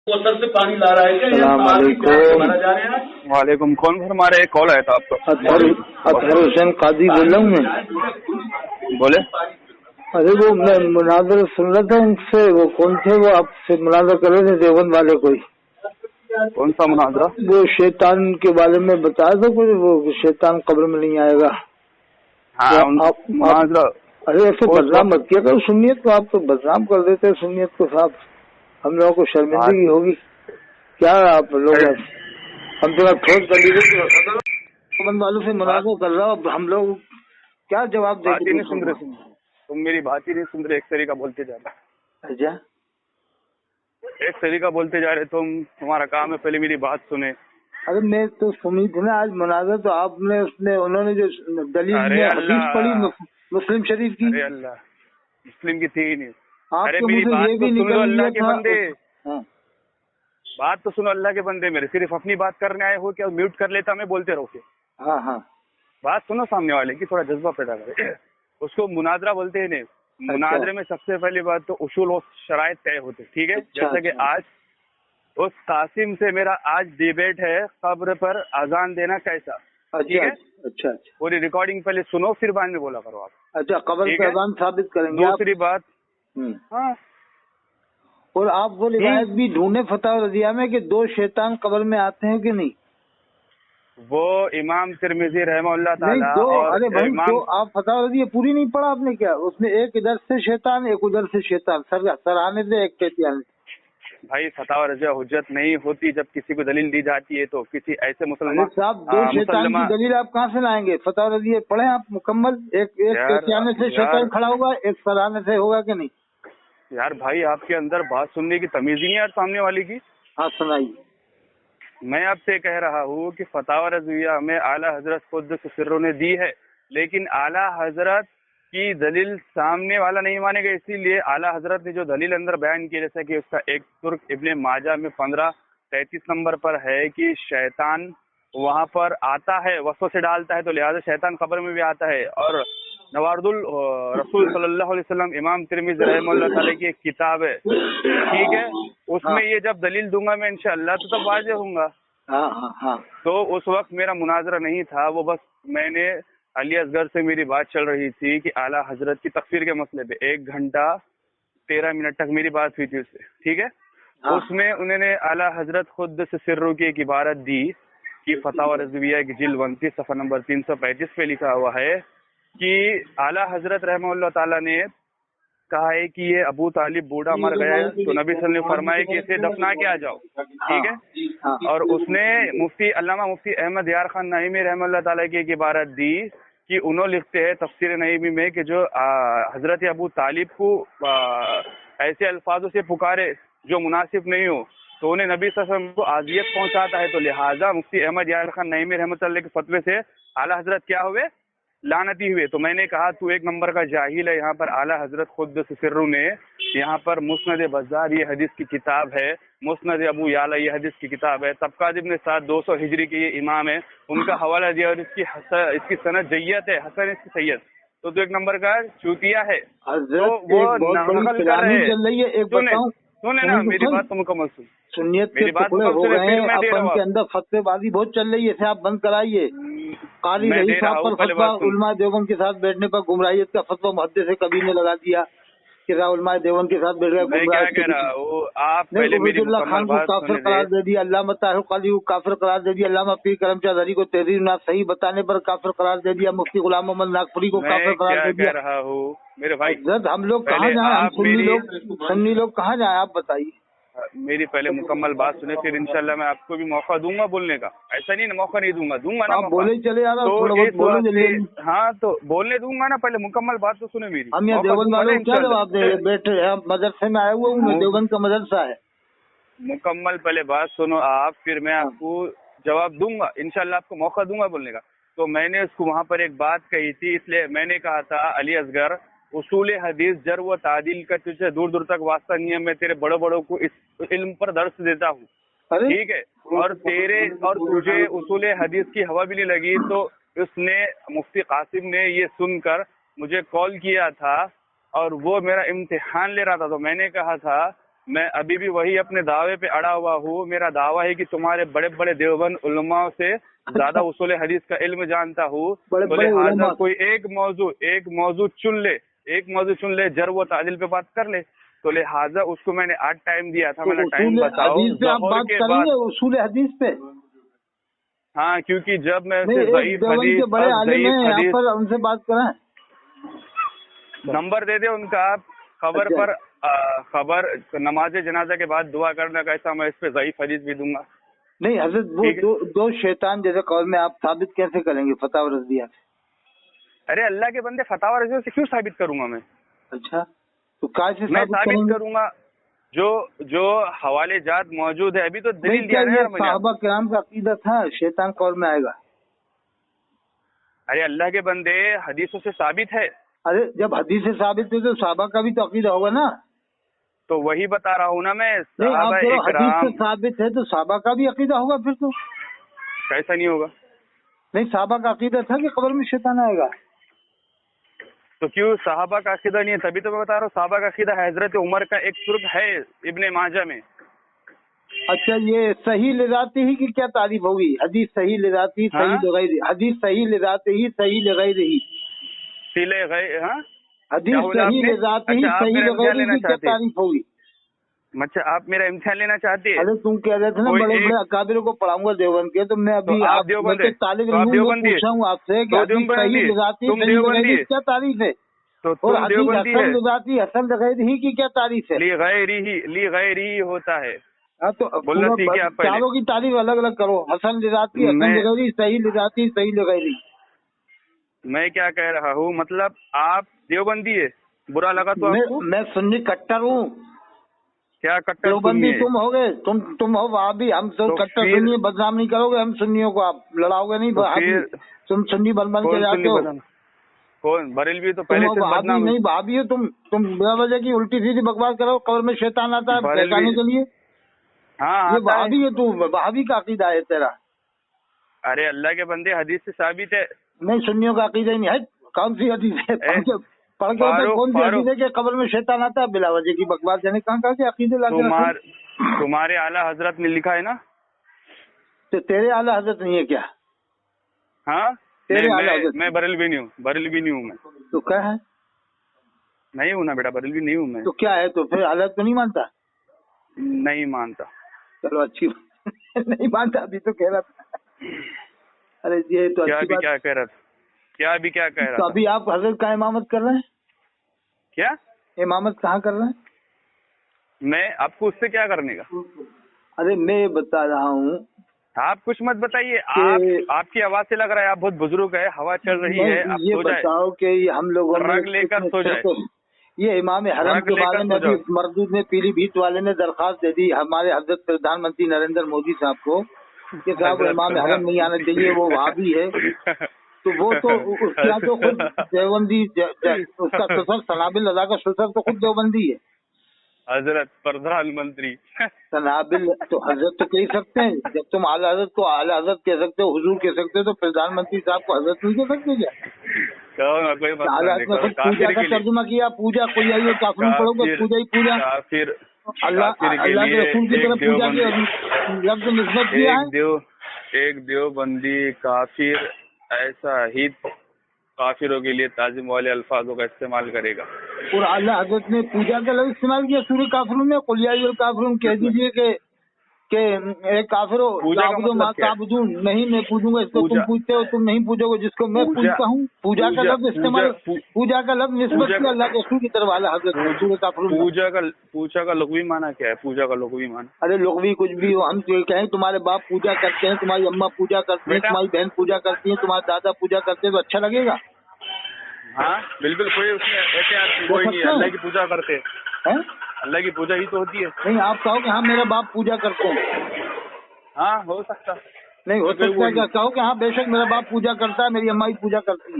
وہ سر سے پانی لا رہا ہے کیا؟ السلام علیکم۔ وعلیکم، کون ہمارے کال آیا تھا آپ کا؟ اطہر حسین قاضی بول رہا ہوں میں۔ بولے۔ ارے وہ میں مناظر سن رہا تھا ان سے، وہ کون تھے وہ آپ سے مناظر کر رہے تھے دیوبند والے کوئی؟ کون سا مناظرہ؟ وہ شیطان کے بارے میں بتایا تھا کچھ، وہ شیطان قبر میں نہیں آئے گا۔ ہاں مناظرہ۔ ارے ایسے بدنام مت کیا کرو سنیت کو، آپ تو بدنام کر دیتے ہیں سنیت کو صاحب، ہم لوگوں کو شرمندگی ہوگی کیا آپ لوگ؟ ہم تو ٹھوس دیوبند والوں سے مناظر کر رہا ہوں، ہم لوگ کیا جواب دیں گے؟ نہیں سن رہے تم میری بات ہی نہیں سن رہے، ایک طریقہ بولتے جا رہے۔ اچھا ایک طریقہ بولتے جا رہے تمہارا کام ہے پہلے میری بات سنے۔ ارے میں تو سنی تھی نا آج مناظر، تو آپ نے اس نے انہوں نے جو دلیل میں حدیث پڑھی مسلم شریف کی، ارے اللہ مسلم کی تھی ہی نہیں۔ آپ ارے کے میری منہ سے بات یہ تو بھی سن لو نکل اللہ گیا کے تھا۔ بندے، ہاں بات تو سنو اللہ کے بندے میرے، صرف اپنی بات کرنے آئے ہو کیا؟ میوٹ کر لیتا میں بولتے رہو کہ ہاں ہاں بات سنو سامنے والے کی، تھوڑا جذبہ پیدا کرے۔ اس کو مناظرہ بولتے ہیں نہیں۔ مناظرے میں سب سے پہلی بات تو اصول و شرائط طے ہوتے، ٹھیک ہے؟ جیسا کہ آج اس قاسم سے میرا آج ڈیبیٹ ہے قبر پر اذان دینا کیسا، ٹھیک ہے؟ اچھا پوری ریکارڈنگ پہلے سنو پھر بعد میں بولا کرو آپ۔ اچھا قبر پہ اذان ثابت کریں گے۔ دوسری بات، ہاں اور آپ وہ روایت بھی ڈھونڈے فتح رضیہ میں کہ 2 شیطان قبر میں آتے ہیں کہ نہیں؟ وہ امام ترمذی رحمہ اللہ تعالیٰ ارے بھائی امام تو آپ فتح رضیہ پوری نہیں پڑھا آپ نے کیا؟ اس میں ایک ادھر سے شیطان ایک ادھر سے شیطان، سرانے سے ایک پیتیانے سے۔ بھائی فتح رضیہ حجت نہیں ہوتی جب کسی کو دلیل دی جاتی ہے تو کسی ایسے مسلمان صاحب 2 شیطان کی دلیل آپ کہاں سے لائیں گے؟ فتح رضیہ پڑھیں آپ مکمل، ایک پیتیانے سے شیطان کھڑا ہوگا ایک سرانے سے ہوگا کہ نہیں؟ یار بھائی آپ کے اندر بات سننے کی تمیز ہی نہیں یار سامنے والی کی۔ ہاں سنائیے۔ میں آپ سے کہہ رہا ہوں کہ فتح رضویہ میں اعلیٰ حضرت قدس سروں نے دی ہے، لیکن اعلیٰ حضرت کی دلیل سامنے والا نہیں مانے گا، اسی لیے اعلیٰ حضرت نے جو دلیل اندر بیان کی، جیسا کہ اس کا ایک ترک ابن ماجہ میں 1533 نمبر پر ہے کہ شیطان وہاں پر آتا ہے، وسوسے ڈالتا ہے، تو لہٰذا شیطان قبر میں بھی آتا ہے۔ اور نوارد الرسول صلی اللہ علیہ وسلم امام ترمذی رحمہ اللہ تعالیٰ کی ایک کتاب ہے، ٹھیک ہے؟ اس میں یہ جب دلیل دوں گا میں انشاءاللہ تو تب واضح ہوں گا۔ تو اس وقت میرا مناظرہ نہیں تھا، وہ بس میں نے علی اصغر سے میری بات چل رہی تھی کہ اعلیٰ حضرت کی تکفیر کے مسئلے پہ 1 گھنٹہ 13 منٹ تک میری بات ہوئی تھی اس سے، ٹھیک ہے؟ اس میں انہوں نے اعلیٰ حضرت خود سے سروں کی ایک عبارت دی کہ فتاوی رضویہ کی جلد 29 صفحہ نمبر 335 پہ لکھا ہوا ہے کہ اعلیٰ حضرت رحمہ اللہ تعالیٰ نے کہا ہے کہ یہ ابو طالب بوڑھا مر گیا ہے تو نبی صلی اللہ علیہ وسلم نے فرمایا کہ اسے دفنا کے آ جاؤ، ٹھیک ہے؟ اور اس نے علامہ مفتی احمد یار خان نعیمی رحمہ اللہ تعالیٰ کی ایک عبارت دی کہ انہوں لکھتے ہیں تفسیر نعیمی میں کہ جو حضرت ابو طالب کو ایسے الفاظوں سے پکارے جو مناسب نہیں ہو تو انہیں نبی صلی اللہ علیہ وسلم کو اذیت پہنچاتا ہے، تو لہٰذا مفتی احمد یار خان نعیمی رحمۃ اللہ کے فتوے سے اعلیٰ حضرت کیا ہوئے؟ لعنتی ہوئے۔ تو میں نے کہا تو 1 نمبر کا جاہل ہے، یہاں پر اعلیٰ حضرت خود سروں نے یہاں پر مسند بزار یہ حدیث کی کتاب ہے، مسند ابو یعلا یہ حدیث کی کتاب ہے، طبقات ابن سعد 200 ہجری کے یہ امام ہے، ان کا حوالہ دیا اور اس کی سند جیت ہے، حسن اس کی سید، تو 1 نمبر کا چوتیا ہے۔ تو وہ نقل کر رہے ہیں، سنیں نا میری بات تو مکمل سنیت کے ٹکڑے ہو گئے ہیں، اپن کے اندر فتوے بازی بہت چل رہی ہے، اسے آپ بند کرائیے۔ قاری رئیس صاحب پر فتویٰ، علماء دیوبند کے ساتھ بیٹھنے پر گمراہیت کا فتویٰ محدث سے کبھی نے لگا دیا کہ علماء دیوبند کے ساتھ بیٹھ گئے عبید اللہ خان کو کافر قرار دے دیا، علامہ طاہر قاضی کو کافر قرار دے دیا، علامہ پیر کرم چند ہری کو تحریر نہ صحیح بتانے پر کافر قرار دے دیا، مفتی غلام محمد ناگپوری کو کافر قرار دے دیا۔ میرے بھائی ہم لوگ کہاں جائیں؟ ہم سنی لوگ کہاں جائیں؟ آپ بتائیے۔ میری پہلے مکمل بات سنیں، پھر انشاءاللہ میں آپ کو بھی موقع دوں گا بولنے کا، ایسا نہیں موقع نہیں دوں گا نا، بولے چلے یار، ہاں تو بولنے دوں گا نا، پہلے مکمل بات تو سنیں میری۔ ہم یہاں دیوبند والوں کو کیا جواب دیں؟ بیٹھے مدرسے میں آئے ہوئے ہوں، دیوبند کا مدرسہ ہے۔ مکمل پہلے بات سنو آپ، پھر میں آپ کو جواب دوں گا انشاءاللہ، آپ کو موقع دوں گا بولنے کا۔ تو میں نے اس کو وہاں پر ایک بات کہی تھی، اس لیے میں نے کہا تھا علی اصغر اصول حدیث جرح و تعدیل کا تجھے دور دور تک واسطہ نہیں ہے، میں تیرے بڑوں بڑوں کو اس علم پر درس دیتا ہوں، ٹھیک ہے؟ اور تجھے اصول حدیث کی ہوا بھی نہیں لگی، تو اس نے مفتی قاسم نے یہ سن کر مجھے کال کیا تھا اور وہ میرا امتحان لے رہا تھا، تو میں نے کہا تھا میں ابھی بھی وہی اپنے دعوے پہ اڑا ہوا ہوں. میرا دعویٰ ہے کہ تمہارے بڑے بڑے دیوبند علماء سے زیادہ اصول حدیث کا علم جانتا ہوں. تو لہٰذا کوئی ایک موضوع چن لے جرح و تعدیل پہ بات کر لے. تو لہٰذا اس کو میں نے آج ٹائم دیا تھا. میں نے ٹائم بتاؤ ظہر کے بعد اصول حدیث پہ. ہاں کیونکہ جب میں ضعیف حدیث ان سے بات کریں, نمبر دے دے ان کا. آپ خبر نماز جنازہ کے بعد دعا کرنا کیسا, میں اس پہ ضعیف حدیث بھی دوں گا. نہیں حضرت, وہ دو شیطان جیسے قول میں آپ ثابت کیسے کریں گے فتح و رضویہ سے؟ ارے اللہ کے بندے, فتح و رضویہ سے کیوں ثابت کروں گا میں؟ اچھا تو کیسے میں ثابت کروں گا؟ جو حوالے جات موجود ہے. ابھی تو دلیل دیا ہے. صحابہ کرام کا عقیدہ تھا شیطان قول میں آئے گا. ارے اللہ کے بندے, حدیثوں سے ثابت ہے. ارے جب حدیث سے ثابت ہے تو صحابہ کا بھی تو عقیدہ ہوگا نا. تو وہی بتا رہا ہوں نا میں. حدیث سے ثابت ہے تو صحابہ کا بھی عقیدہ ہوگا. پھر تو کیسا نہیں ہوگا؟ نہیں, صحابہ کا عقیدہ تھا کہ قبر میں شیطان آئے گا. تو کیوں صحابہ کا عقیدہ نہیں ہے؟ تبھی تو میں بتا رہا ہوں صحابہ کا عقیدہ. حضرت عمر کا ایک ترک ہے ابن ماجہ میں. اچھا, یہ صحیح لذاتی ہی کی کیا تعریف ہوگی؟ حدیث صحیح لذاتی صحیح لغیر, حدیث صحیح لذاتی ہی صحیح لغیر ہی, حدیث صحیح لذاتی ہی صحیح لغیر کی کیا تعریف ہوگی؟ اچھا, آپ میرا امتحان لینا چاہتے ہیں؟ ارے تم کہہ رہے تھے نا بڑے بڑے اکابر کو پڑھاؤں گا دیوبند کے, تو میں ابھی طالب علم پوچھا ہوں آپ سے کہ حدیث صحیح لذاتی صحیح لغیر کی کیا تعریف ہے, اور حدیث حسن لذاتی حسن لغیر ہی کی کیا تعریف ہے؟ غیر ہی ہوتا ہے. ہاں تو چاروں کی تعریف الگ الگ کرو. حسن لذاتی حسن لغیری, صحیح لذاتی صحیح لغیری. میں کیا کہہ رہا ہوں, مطلب آپ دیوبندی ہے, برا لگا تو آپ کو؟ میں سنی کٹر ہوں. کیا کٹر؟ دیوبندی تم ہو گئے, تم ہو وہابی. ہم تو کٹر سنی بدنام نہیں کرو گے ہم سنیوں کو, آپ لڑاؤ گے نہیں. تم سنی بن کے جاتے ہو. کون بریلوی؟ تو پہلے سے بدنام نہیں, وہابی ہو تم بلا وجہ کی الٹی سیدھی بکواس کرو. قبر میں شیطان آتا ہے بہکانے کے لیے. ہاں یہ وہابی ہے, تو وہابی کا عقیدہ ہے تیرا. ارے اللہ کے بندے, حدیث سے ثابت ہے. نہیں, سنیوں کا عقیدہ ہی نہیں ہے. کون سی حدیث ہے پڑھ کے کون سی حدیث ہے کہ قبر میں شیطان آتا ہے؟ بلا وجہ کی بکواس. یعنی کہاں کے عقیدے لا کے تمہارے اعلیٰ حضرت نے لکھا ہے نا. تو تیرے اعلیٰ حضرت نہیں ہے کیا؟ ہاں, میں بریلوی نہیں ہوں. میں تو کیا ہے؟ نہیں ہوں نا بیٹا, بریلوی نہیں ہوں میں. تو کیا ہے؟ تو پھر حضرت تو نہیں مانتا؟ نہیں مانتا. چلو اچھی نہیں مانتا, ابھی تو کہہ رہا تھا. ارے یہ تو کیا کہہ رہا تھا؟ تو ابھی آپ حضرت کا امامت کر رہے ہیں کیا؟ امامت کہاں کر رہے ہیں؟ میں آپ کو اس سے کیا کرنے کا؟ ارے میں بتا رہا ہوں, آپ کچھ مت بتائیے. آپ کی آواز سے لگ رہا ہے آپ بہت بزرگ ہے, ہوا چل رہی ہے. یہ بتاؤ کہ ہم لوگوں رگ لے کر سو جائے. یہ امام حرم کے بارے میں بھی مردود نے پیلی بھیت والے نے درخواست دے دی ہمارے حضرت پردھان منتری نریندر مودی صاحب کو کہ صاحب امام حرم نہیں آنا چاہیے, وہ وہابی ہے. تو وہ تو اس کا تو خود دیوبندی, اس کا سسر سنابل رضا کا سسر تو خود دیوبندی ہے. حضرت پردھان منتری سنابل تو حضرت تو کہہ سکتے ہیں. جب تم اعلیٰ حضرت کو اعلیٰ حضرت کہہ سکتے ہو, حضور کہہ سکتے ہو, تو پردھان منتری صاحب کو حضرت نہیں کہہ سکتے کیا؟ پوجا کا ترجمہ کیا, پوجا کوئی آئی کافر پڑھو گے, پوجا ہی پوجا. اللہ کے رسول کی طرف پوجا کے لفظ نسبت کیا ہے. ایک دیوبندی کافر ایسا ہی کافروں کے لیے تعظیم والے الفاظوں کا استعمال کرے گا. اور اللہ حضرت نے پوجا کا لفظ استعمال کیا سورہ کافرون میں. قل یا ایھا الکافرون کہہ دیجیے کہ اے کافرو تعبدون, نہیں میں پوجوں گا اس کو تم پوجتے ہو, تم نہیں پوجو گے جس کو میں پوجتا ہوں. پوجا کا لفظ استعمال, پوجا کا لفظ نسبت کیا اللہ کے رسول کی طرف اعلیٰ حضرت سورہ کافرون. پوجا کا لغوی معنی کیا ہے؟ پوجا کا لغوی معنی, ارے لغوی کچھ بھی ہو, ہم کہیں تمہارے باپ پوجا کرتے ہیں, تمہاری اماں پوجا کرتی ہیں, تمہاری بہن پوجا کرتی ہیں, تمہارے دادا پوجا کرتے ہیں, تو اچھا لگے گا؟ ہاں بالکل, کوئی اس میں احتیاط کوئی نہیں. اللہ کی پوجا کرتے ہیں, اللہ کی پوجا ہی تو ہوتی ہے. نہیں, آپ کہو کہ ہاں میرا باپ پوجا کرتے ہیں. ہاں ہو سکتا, نہیں ہو سکتا ہے. کہو کہ ہاں بے شک میرا باپ پوجا کرتا ہے, میری اماں پوجا کرتی ہے.